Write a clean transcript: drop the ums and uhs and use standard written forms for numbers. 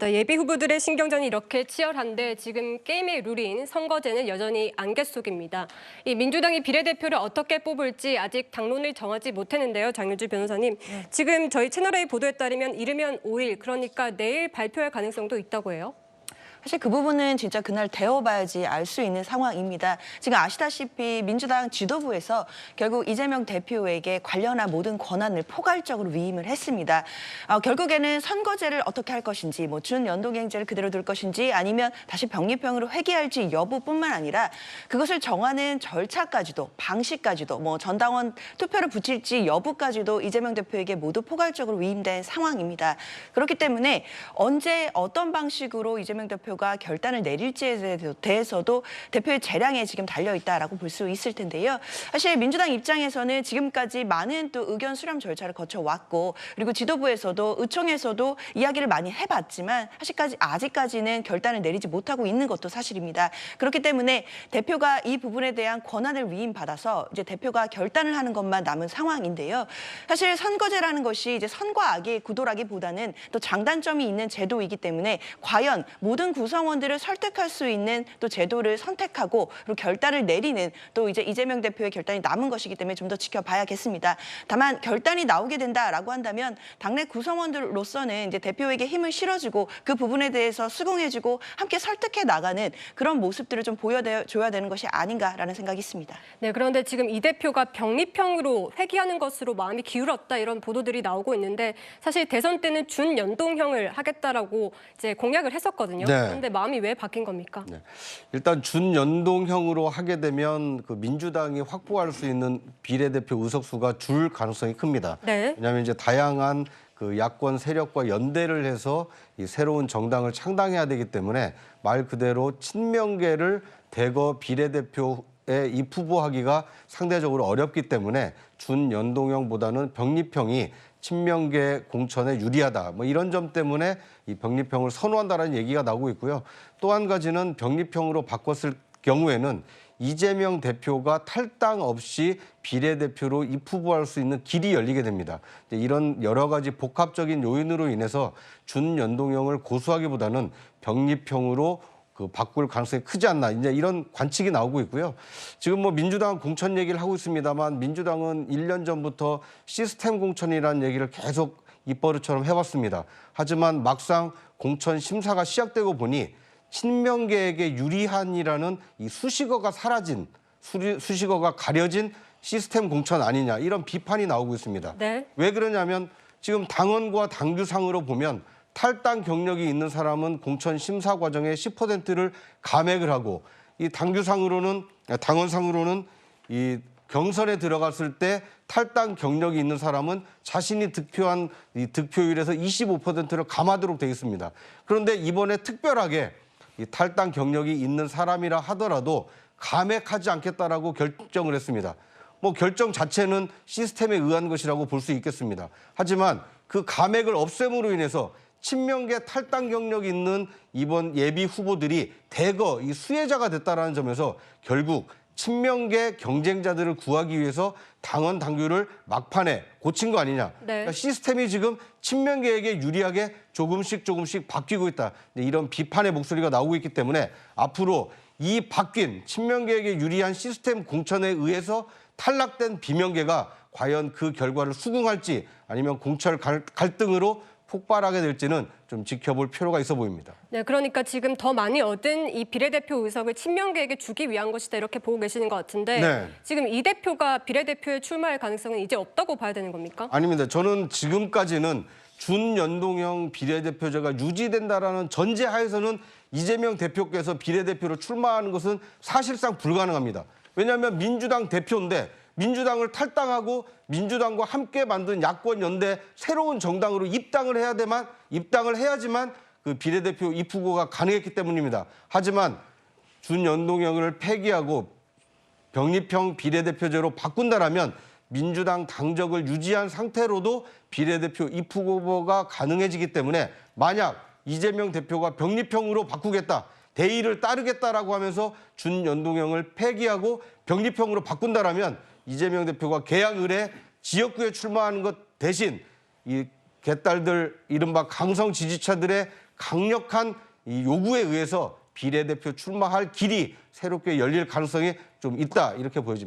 예비 후보들의 신경전이 이렇게 치열한데 지금 게임의 룰인 선거제는 여전히 안개 속입니다. 이 민주당이 비례대표를 어떻게 뽑을지 아직 당론을 정하지 못했는데요. 장윤주 변호사님, 지금 저희 채널A 보도에 따르면 이르면 5일, 그러니까 내일 발표할 가능성도 있다고 해요. 사실 그 부분은 진짜 그날 되어봐야지 알 수 있는 상황입니다. 지금 아시다시피 민주당 지도부에서 결국 이재명 대표에게 관련한 모든 권한을 포괄적으로 위임을 했습니다. 결국에는 선거제를 어떻게 할 것인지, 준연동형제를 그대로 둘 것인지 아니면 다시 병립형으로 회귀할지 여부뿐만 아니라 그것을 정하는 절차까지도, 방식까지도, 전당원 투표를 붙일지 여부까지도 이재명 대표에게 모두 포괄적으로 위임된 상황입니다. 그렇기 때문에 언제 어떤 방식으로 이재명 대표가 결단을 내릴지에 대해서도 대표의 재량에 지금 달려있다라고 볼 수 있을 텐데요. 사실 민주당 입장에서는 지금까지 많은 또 의견 수렴 절차를 거쳐왔고 그리고 지도부에서도 의총에서도 이야기를 많이 해봤지만 아직까지는 결단을 내리지 못하고 있는 것도 사실입니다. 그렇기 때문에 대표가 이 부분에 대한 권한을 위임받아서 이제 대표가 결단을 하는 것만 남은 상황인데요. 사실 선거제라는 것이 이제 선과 악의 구도라기보다는 또 장단점이 있는 제도이기 때문에 과연 모든 구성원들을 설득할 수 있는 또 제도를 선택하고 그리고 결단을 내리는 또 이제 이재명 대표의 결단이 남은 것이기 때문에 좀 더 지켜봐야겠습니다. 다만 결단이 나오게 된다라고 한다면 당내 구성원들로서는 이제 대표에게 힘을 실어주고 그 부분에 대해서 수긍해주고 함께 설득해 나가는 그런 모습들을 좀 보여줘야 되는 것이 아닌가라는 생각이 있습니다. 네, 그런데 지금 이 대표가 병립형으로 회귀하는 것으로 마음이 기울었다 이런 보도들이 나오고 있는데 사실 대선 때는 준연동형을 하겠다라고 이제 공약을 했었거든요. 네. 그런데 마음이 왜 바뀐 겁니까? 네. 일단 준연동형으로 하게 되면 그 민주당이 확보할 수 있는 비례대표 의석수가 줄 가능성이 큽니다. 네. 왜냐하면 이제 다양한 그 야권 세력과 연대를 해서 이 새로운 정당을 창당해야 되기 때문에 말 그대로 친명계를 대거 비례대표에 입후보하기가 상대적으로 어렵기 때문에 준연동형보다는 병립형이 친명계 공천에 유리하다. 이런 점 때문에 이 병립형을 선호한다는 얘기가 나오고 있고요. 또 한 가지는 병립형으로 바꿨을 경우에는 이재명 대표가 탈당 없이 비례대표로 입후보할 수 있는 길이 열리게 됩니다. 이런 여러 가지 복합적인 요인으로 인해서 준연동형을 고수하기보다는 병립형으로 바꿀 가능성이 크지 않나 이제 이런 관측이 나오고 있고요. 지금 민주당은 공천 얘기를 하고 있습니다만 민주당은 1년 전부터 시스템 공천이라는 얘기를 계속 입버릇처럼 해왔습니다. 하지만 막상 공천 심사가 시작되고 보니 친명계에게 유리한이라는 이 수식어가 사라진 수식어가 가려진 시스템 공천 아니냐 이런 비판이 나오고 있습니다. 네. 왜 그러냐면 지금 당원과 당규상으로 보면 탈당 경력이 있는 사람은 공천 심사 과정에 10%를 감액을 하고 이 당원상으로는 이 경선에 들어갔을 때 탈당 경력이 있는 사람은 자신이 득표한 이 득표율에서 25%를 감하도록 되어 있습니다. 그런데 이번에 특별하게 이 탈당 경력이 있는 사람이라 하더라도 감액하지 않겠다라고 결정을 했습니다. 결정 자체는 시스템에 의한 것이라고 볼 수 있겠습니다. 하지만 그 감액을 없앰으로 인해서 친명계 탈당 경력이 있는 이번 예비 후보들이 대거 이 수혜자가 됐다는 점에서 결국 친명계 경쟁자들을 구하기 위해서 당원 당규를 막판에 고친 거 아니냐. 네. 그러니까 시스템이 지금 친명계에게 유리하게 조금씩 바뀌고 있다. 이런 비판의 목소리가 나오고 있기 때문에 앞으로 이 바뀐 친명계에게 유리한 시스템 공천에 의해서 탈락된 비명계가 과연 그 결과를 수긍할지 아니면 공천 갈등으로 폭발하게 될지는 좀 지켜볼 필요가 있어 보입니다. 네, 그러니까 지금 더 많이 얻은 이 비례대표 의석을 친명계에게 주기 위한 것이다 이렇게 보고 계시는 것 같은데 네. 지금 이 대표가 비례대표에 출마할 가능성은 이제 없다고 봐야 되는 겁니까? 아닙니다. 저는 지금까지는 준연동형 비례대표제가 유지된다라는 전제하에서는 이재명 대표께서 비례대표로 출마하는 것은 사실상 불가능합니다. 왜냐하면 민주당 대표인데 민주당을 탈당하고 민주당과 함께 만든 야권 연대 새로운 정당으로 입당을 해야지만 그 비례대표 입후보가 가능했기 때문입니다. 하지만 준연동형을 폐기하고 병립형 비례대표제로 바꾼다라면 민주당 당적을 유지한 상태로도 비례대표 입후보가 가능해지기 때문에 만약 이재명 대표가 병립형으로 바꾸겠다, 대의를 따르겠다라고 하면서 준연동형을 폐기하고 병립형으로 바꾼다라면 이재명 대표가 개항을해 지역구에 출마하는 것 대신 이 개딸들 이른바 강성 지지자들의 강력한 이 요구에 의해서 비례대표 출마할 길이 새롭게 열릴 가능성이 좀 있다 이렇게 보여집니다.